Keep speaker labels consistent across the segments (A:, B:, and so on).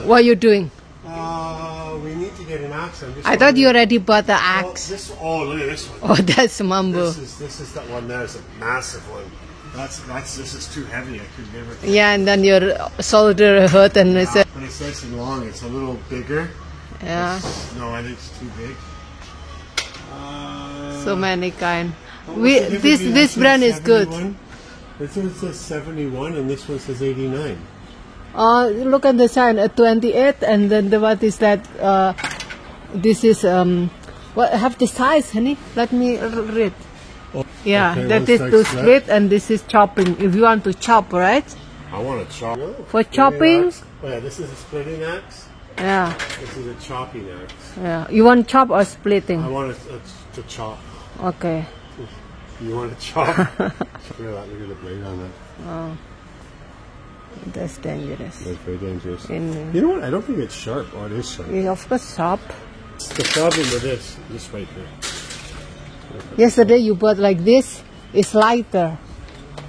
A: What are you doing?
B: We need to get an axe.
A: I thought you already bought the axe.
B: Oh, look at this one.
A: Oh, that's Mambo.
B: This is that one there. It's a massive one. This is too heavy. I could never.
A: Yeah, and then your shoulder hurt and it's
B: But it's nice and long. It's a little bigger.
A: yeah.
B: No, I think it's too big.
A: So many kind. This brand is good.
B: This one says 71 and this one says 89.
A: Look at the sign, 28, and then what is that? This is what have the size, honey? Let me read.
B: Oh,
A: Yeah,
B: okay,
A: that is to split, and this is chopping. If you want to chop, right?
B: I want to chop.
A: For chopping.
B: Oh yeah, this is a splitting axe.
A: Yeah.
B: This is a chopping axe.
A: Yeah. You want chop or splitting?
B: I want to chop.
A: Okay.
B: You want to chop? Look at the blade on that.
A: Oh. That's dangerous.
B: That's very dangerous.
A: In,
B: You know what? I don't think it's sharp. Oh, it is sharp.
A: yeah, of course, sharp.
B: The problem with this right here.
A: Yesterday you bought like this. It's lighter.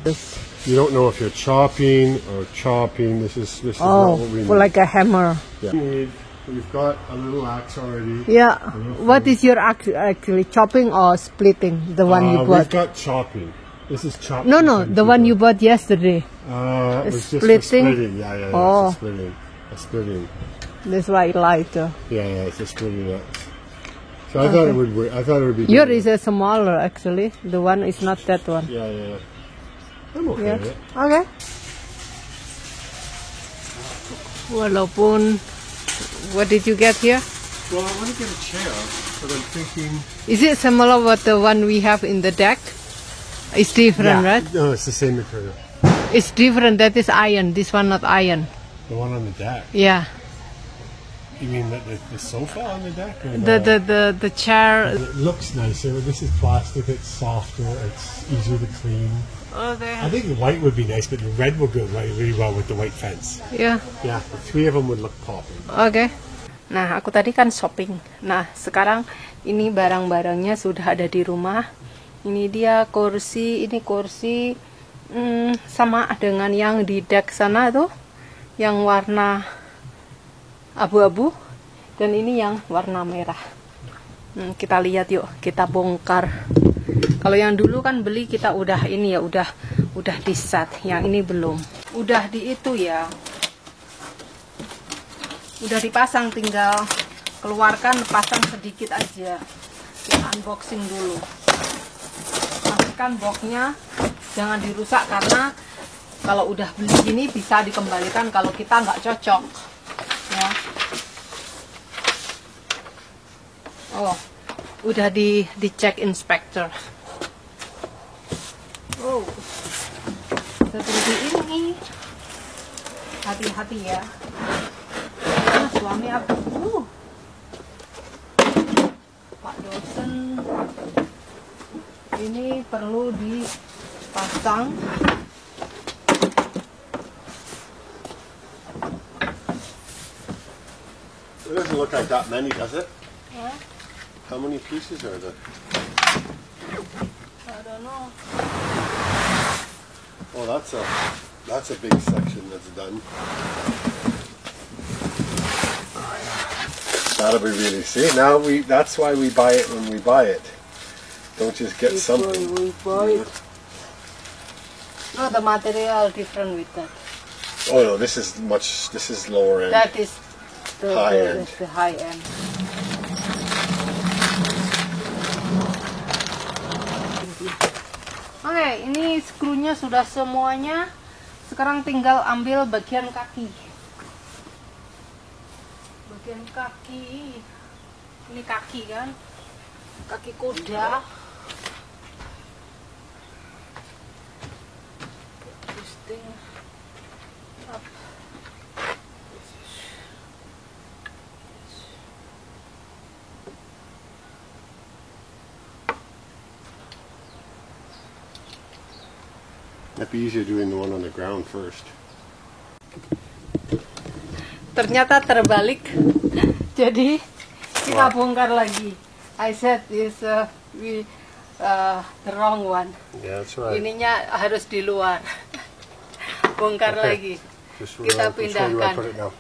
A: This.
B: You don't know if you're chopping or chopping. This is not
A: Oh,
B: what we
A: for
B: need.
A: like a hammer.
B: Yeah. We've got a little axe already.
A: Yeah. What is your actually chopping or splitting? The one you
B: We've
A: bought?
B: got chopping. This is chopping.
A: No, the one you bought yesterday.
B: It was just for
A: Splitting?
B: splitting. Yeah.
A: Oh.
B: It's a splitting. A splitting.
A: That's why it's lighter.
B: Yeah, it's a splitting axe. So I thought it would work. I thought it would be.
A: Yours
B: good.
A: is a smaller actually. The one is not that one.
B: Yeah. I'm okay
A: Yeah.
B: with it.
A: Okay. Walaupun, what did you get here?
B: Well, I want to get a chair, but I'm thinking.
A: Is it similar with the one we have in the deck? It's different, right?
B: No, it's the same material.
A: It's different. That is iron. This one not iron.
B: The one on the deck.
A: Yeah.
B: You mean the sofa on the deck? Or
A: The chair.
B: It looks nicer. This is plastic. It's softer. It's easier to clean.
A: Oh, they
B: I
A: have.
B: think the white would be nice, but the red would go really well with the white fence.
A: Yeah.
B: Yeah, the three of them would look popping.
A: Oke. Nah, aku tadi kan shopping. Nah, sekarang ini barang-barangnya sudah ada di rumah. Ini dia kursi, ini kursi sama dengan yang di deck sana tuh, yang warna abu-abu, dan ini yang warna merah. Kita lihat yuk, kita bongkar. Kalau yang dulu kan beli kita udah ini ya, udah di set. Yang ini belum. Udah di itu ya. Udah dipasang, tinggal keluarkan, pasang sedikit aja. Kita unboxing dulu. Pastikan boxnya jangan dirusak, karena kalau udah beli gini bisa dikembalikan kalau kita nggak cocok. Ya. Oh, udah dicek inspector. Oh, seperti ini. Hati-hati ya. Suami aku Pak dosen ini perlu dipasang.
B: It doesn't look like that many, does it?
A: Huh?
B: How many pieces are there?
A: I don't know.
B: Oh, that's a big section that's done. That'll be really, see, now that's why we buy it when we buy it. Don't just get something.
A: We buy it. No, the material different with that.
B: Oh no, this is lower end.
A: That is
B: High end.
A: the high end. Oke, ini skrunya sudah semuanya. Sekarang tinggal ambil bagian kaki. Bagian kaki. Ini kaki kan? Kaki kuda. This thing up.
B: It'd be easier doing the one on the ground first.
A: Ternyata terbalik. Jadi kita bongkar lagi. I said this the wrong one.
B: Yeah, that's right.
A: Ininya harus di luar. Bongkar lagi.
B: Just
A: Kita
B: which way do I
A: pindahkan.
B: put it now?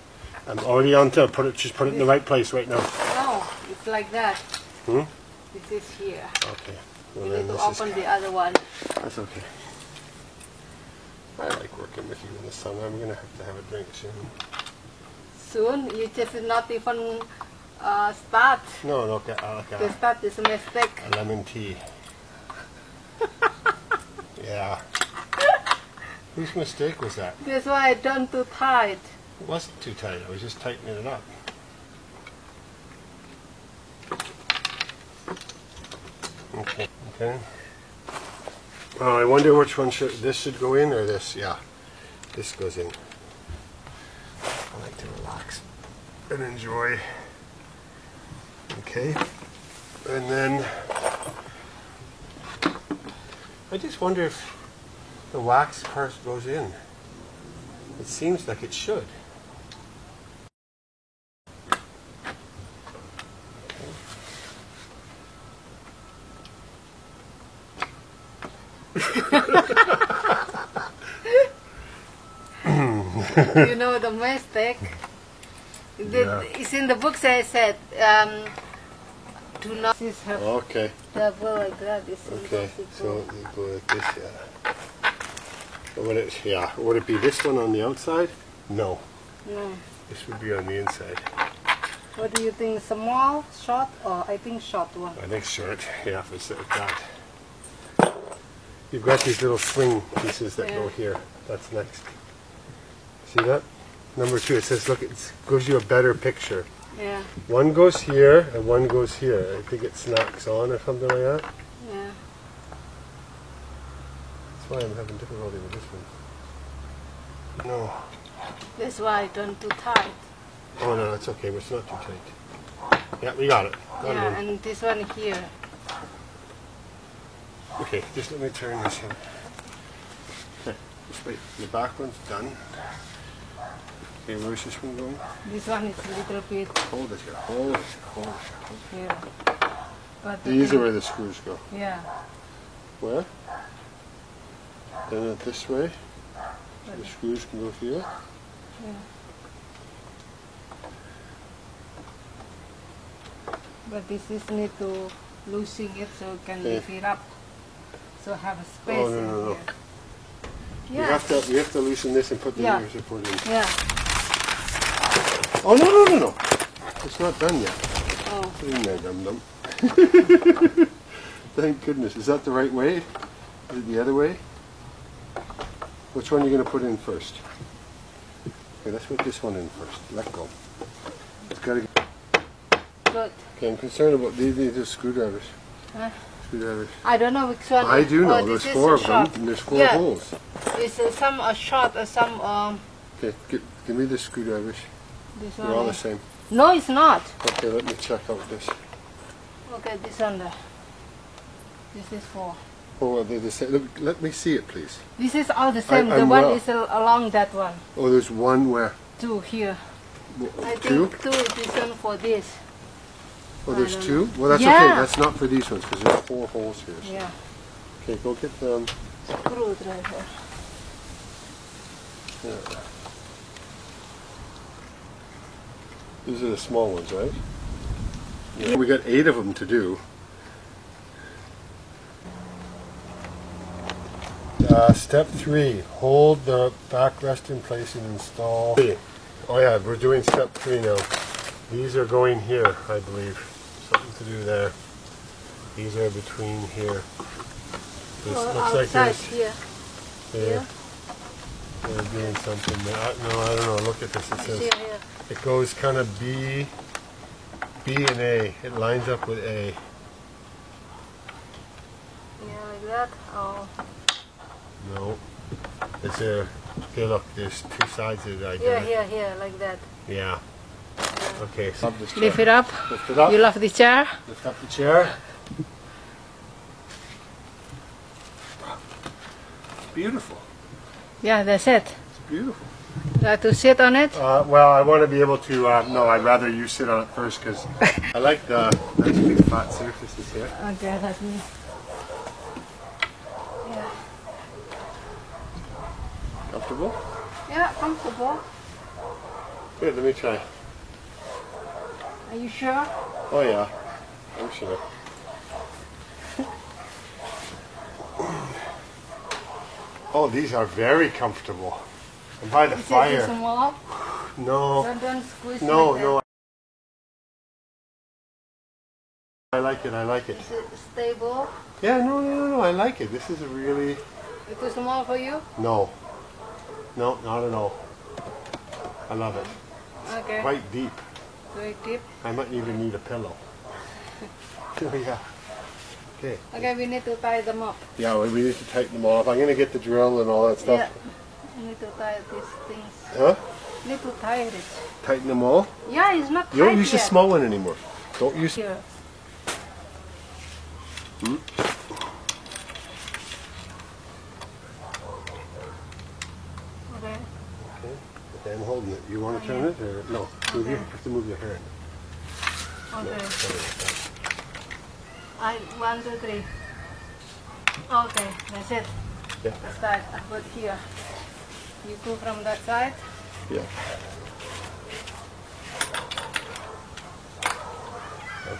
B: I'm already on to put it. Just put it in the right place right now.
A: No, it's like that.
B: Hmm?
A: This is here.
B: Okay. Well,
A: You
B: then
A: need to
B: this is.
A: open the other one.
B: That's okay. I like working with you in the summer. I'm gonna have to have a drink soon.
A: Soon, you just not even start.
B: No, look at
A: The start is a mistake.
B: a lemon tea. Yeah. Whose mistake was that?
A: That's why I don't too tight.
B: It wasn't too tight. I was just tightening it up. Okay. Okay. Oh, I wonder which one this should go in or this. Yeah, this goes in. I like to relax and enjoy. Okay. And then I just wonder if the wax part goes in. It seems like it should.
A: You know the mistake.
B: Yeah.
A: It's in the books. I said, do not. This is her
B: Okay.
A: double like that. It's
B: Okay. So
A: impossible.
B: you go like this, yeah. Would it be this one on the outside? No.
A: No.
B: This would be on the inside.
A: What do you think? Small, short, or I think short one?
B: I think short. Yeah, if it's like that. You've got these little swing pieces that go
A: Yeah.
B: here. That's next. See that? Number 2. It says, look, it gives you a better picture.
A: Yeah,
B: One goes here and one goes here. I think it snacks on or something like that.
A: yeah.
B: That's why I'm having difficulty with this one. No.
A: That's why I don't too tight.
B: Oh no, it's okay. It's not too tight. Yeah, we got it. Got it
A: Yeah,
B: in.
A: and this one here.
B: Okay, just let me turn this here. Okay, just wait. The back one's done. Okay, where's this one going?
A: This one is a little bit
B: Hold it here. Hold it here. Hold it here.
A: here. But the
B: These
A: thing-
B: are where the screws go.
A: Yeah.
B: Where? Then it this way. So the screws can go here.
A: Yeah. But this is need to loosen it so you can
B: Okay.
A: lift it up. So have a space
B: Oh, no,
A: in
B: no, no.
A: here.
B: You
A: Yeah.
B: have to loosen this and put the
A: Yeah.
B: ear support in.
A: Yeah.
B: Oh no no no no! It's not done yet.
A: Oh.
B: Put it in there, dum dum. Thank goodness. Is that the right way? Is it the other way? Which one are you going to put in first? Okay, let's put this one in first. Let go. It's got to.
A: Good.
B: Okay, I'm concerned about these are screwdrivers.
A: Huh?
B: Screwdrivers.
A: I don't know which one.
B: I do know.
A: Oh,
B: There's
A: this is
B: 4 of them,
A: short.
B: and there's 4
A: Yeah.
B: holes.
A: It's some short or some
B: Okay, give me the screwdrivers.
A: this
B: They're all
A: one.
B: the same.
A: No, it's not.
B: Okay, let me check out this.
A: Okay, this one there. This is for.
B: Oh, are they the same? Look, let me see it, please.
A: This is all the same. the
B: I'm
A: one
B: well.
A: is along that one.
B: Oh, there's one where.
A: 2 here. I
B: Two?
A: think 2 is this one for this.
B: Oh, there's
A: I don't
B: 2? Well, that's
A: Yeah.
B: okay. That's not for these ones because there's 4 holes here. So.
A: Yeah.
B: Okay, go get them.
A: Screwdriver.
B: Yeah. These are the small ones, right? Yeah. We got 8 of them to do. Step 3. Hold the backrest in place and install. Oh yeah, we're doing step 3 now. These are going here, I believe. Something to do there. These are between here. This
A: Or
B: looks like
A: outside
B: there's
A: here.
B: here. They're doing something there. No, I don't know. Look at this. It says
A: Here, here.
B: it goes kind of B and A. It lines up with A.
A: Yeah, like that. Oh.
B: No. It's there. Okay, look. There's 2 sides of it.
A: Here, here, here, like that.
B: Yeah. Okay. So
A: Lift it up.
B: Lift it up.
A: You love the chair?
B: Lift up the chair. It's beautiful.
A: Yeah, that's it.
B: It's beautiful.
A: To sit on it?
B: Well, I want to be able to. No, I'd rather you sit on it first because I like the nice big flat surfaces here.
A: Okay, let me. Yeah.
B: Comfortable?
A: Yeah, comfortable.
B: Good. Let me try.
A: Are you sure?
B: Oh yeah, I'm sure. Oh, these are very comfortable. And by the
A: Is it
B: fire.
A: too small?
B: No.
A: Don't squeeze
B: No,
A: like
B: no.
A: that.
B: I like it. I like it.
A: Is it stable?
B: Yeah, no. I like it. This is a really.
A: It's too small for you?
B: No, not at all. I love it.
A: Okay.
B: Quite deep.
A: Very deep.
B: I might even need a pillow. Oh yeah. Okay.
A: Okay, we need to tie them up.
B: Yeah, we need to tighten them all up. I'm gonna get the drill and all that stuff.
A: Yeah. We need to tie these things.
B: Huh?
A: Need to tie it.
B: Tighten them all?
A: Yeah, it's not tight
B: You don't use the
A: yet.
B: small one anymore. Don't use.
A: Here.
B: Hmm?
A: Okay.
B: Okay, I'm holding it. You want to turn it or no? Move your, you have to move your hand.
A: Okay.
B: Sorry about that.
A: 1, 2, 3. Okay, that's it.
B: Yeah.
A: Start. I put here. You go from that side.
B: Yeah.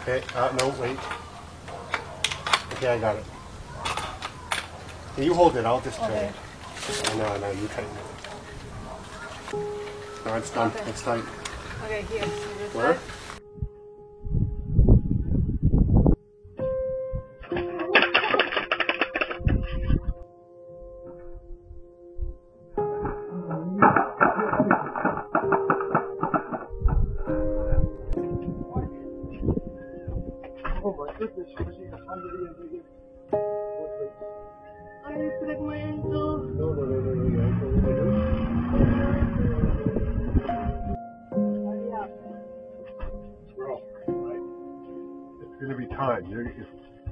B: Okay. No, wait. Okay, I got it. Can you hold it? I'll just turn
A: Okay.
B: it. Oh, no, you tighten it. No, it's done.
A: Okay.
B: It's tight.
A: Okay, here. This
B: Where?
A: side.
B: Oh my goodness.
A: I break my ankle.
B: No. It's going to be time.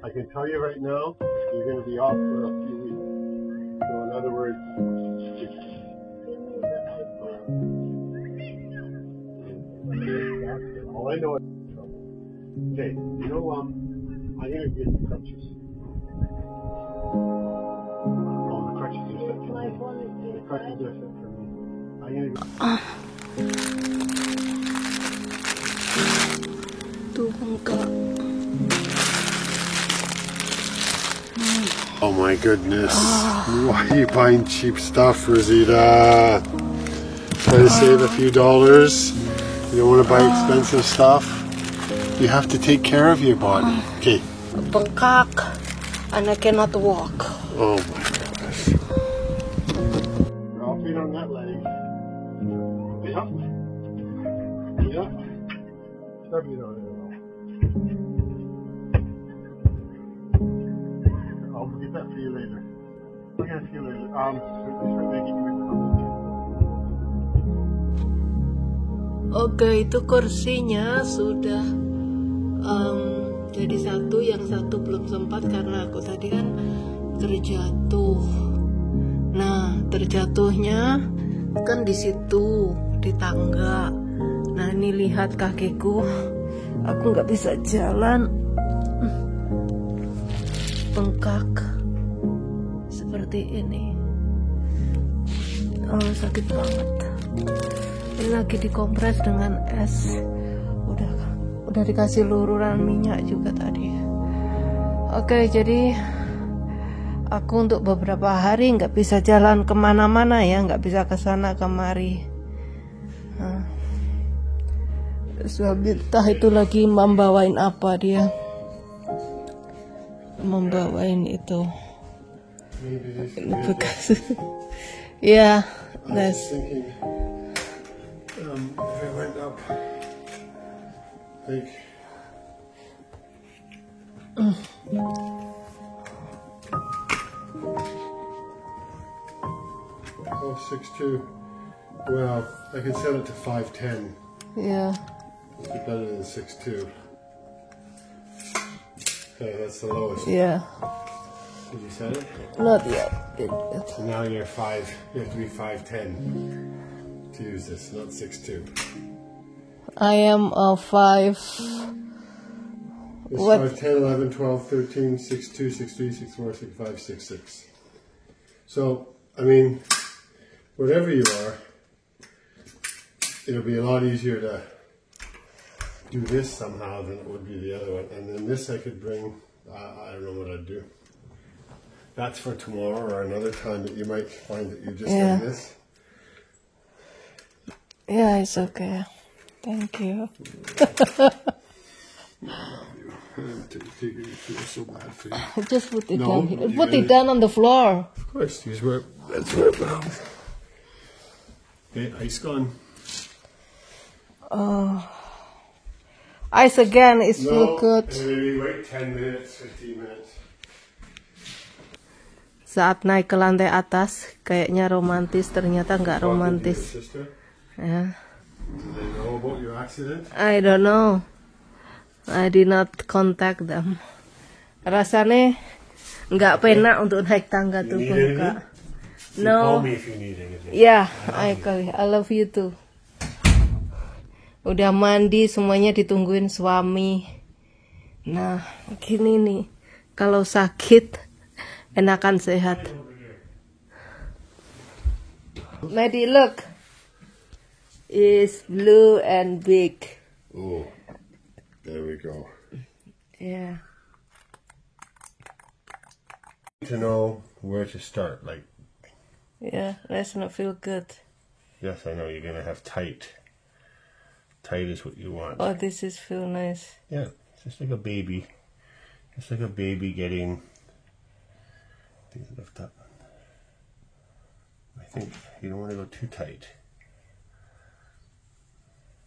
B: I can tell you right now, you're going to be off for a few weeks. So in other words, all I know is okay. You know, I'm going to get the crutches. Oh, the crutches are set for me. The crutches are set for me. I'm going to go. Oh my goodness. Why are you buying cheap stuff, Rosita? Trying to save a few dollars? You don't want to buy expensive stuff? You have to take care of your body. Okay.
A: Bengkak, and I cannot walk.
B: Oh my goodness. Your feet on that leg. Yep. Step it on it. I'll get that for you later. We're gonna see you later. Start making you
A: Oke, itu kursinya sudah jadi satu, yang satu belum sempat karena aku tadi kan terjatuh. Nah, terjatuhnya kan di situ, di tangga. Nah, ini lihat kakiku, aku nggak bisa jalan, bengkak seperti ini. Oh, sakit banget. Ini lagi dikompres dengan es. Udah dikasih lururan minyak juga tadi. Oke, jadi aku untuk beberapa hari nggak bisa jalan kemana-mana ya, nggak bisa kesana kemari. Entah itu lagi membawain apa dia, membawain itu bekas. Ya, that's.
B: I went up. Like. Oh, 6'2". Well, I can set it to 5'10".
A: Yeah.
B: It's better than 6'2". Okay, that's the lowest.
A: Yeah.
B: Did you set it?
A: Not yet.
B: So now you're 5. You have to be 5'10". to use this, not 6'2".
A: I am a 5.
B: It's
A: What?
B: 5'10", 11, 12, 13, 6'2", 6'3", 6'4", 6'5", 6'6". So, I mean, whatever you are, it'll be a lot easier to do this somehow than it would be the other one. And then this I could bring, I don't know what I'd do. That's for tomorrow or another time that you might find that you're just
A: Yeah.
B: getting this.
A: Yeah, it's okay. Thank you.
B: I feel so bad for you.
A: Just put it
B: No,
A: down here.
B: you
A: Put it
B: gotta-
A: down on the floor.
B: Of course, that's where it belongs. Okay, ice gone.
A: Ice again, it
B: No,
A: feel good.
B: maybe wait 10 minutes, 15 minutes.
A: Saat naik ke lantai atas, kayaknya romantis, ternyata nggak
B: Talking to your
A: romantis.
B: sister?
A: Ya.
B: Do they know about your accident?
A: I don't know. I did not contact them. Rasanya nggak penak untuk naik tangga
B: You
A: tuh,
B: need
A: Kak.
B: anything? You call
A: No.
B: me if you need anything.
A: Yeah, I love you too. Udah mandi, semuanya ditungguin suami. Nah, gini nih. Kalau sakit, enakan sehat. Maddie, look. It's blue and big.
B: Oh, there we go.
A: Yeah.
B: To know where to start, like,
A: Yeah, that's not feel good.
B: yes, I know you're gonna have tight. Tight is what you want.
A: Oh, this is feel nice.
B: Yeah, it's just like a baby. Just like a baby getting things lift up. I think you don't want to go too tight,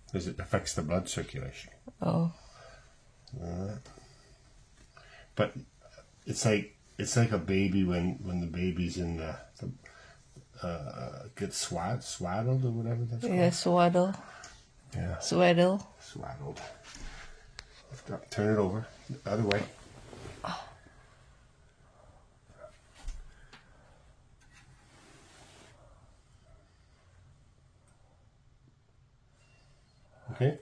B: because it affects the blood circulation.
A: Oh.
B: But it's like a baby when the baby's in the gets swaddled or whatever that's called.
A: Yeah, swaddle.
B: Yeah,
A: Swaddle.
B: swaddled. Lift up, turn it over, the other way. Okay.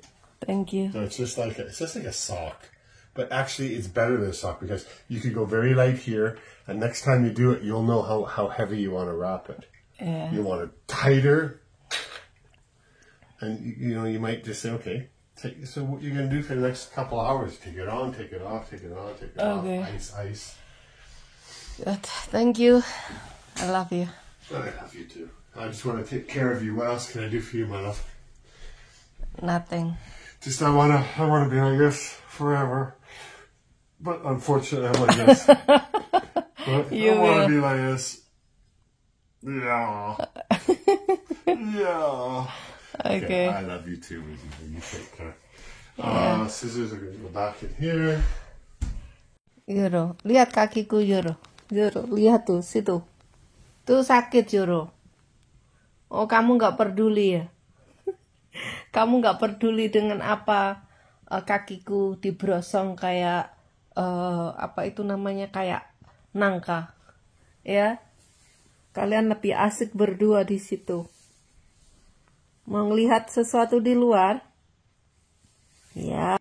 A: Thank you.
B: So it's just like a sock, but actually it's better than a sock because you could go very light here, and next time you do it, you'll know how heavy you want to wrap it.
A: Yeah.
B: You want it tighter, and you might just say, okay. So what you're gonna do for the next couple hours? Take it on, take it off, take it on, take it
A: Okay.
B: off. Ice.
A: Good. Thank you. I love you.
B: I love you too. I just want to take care of you. What else can I do for you, my love?
A: Nothing.
B: Just I wanna be like this forever. But unfortunately I'm like this. But
A: You
B: I wanna
A: will.
B: be like this. Yeah. Yeah.
A: Okay.
B: I love you too, Lizzie. You take care. Scissors are gonna go back in here.
A: Yoro, lihat kakiku Yoro. Yoro, lihat tuh situ. Tuh sakit Yoro. Oh, kamu nggak peduli ya? Kamu nggak peduli dengan apa kakiku dibrosong kayak apa itu namanya kayak nangka, ya? Kalian lebih asik berdua di situ. Mau ngelihat sesuatu di luar? Ya.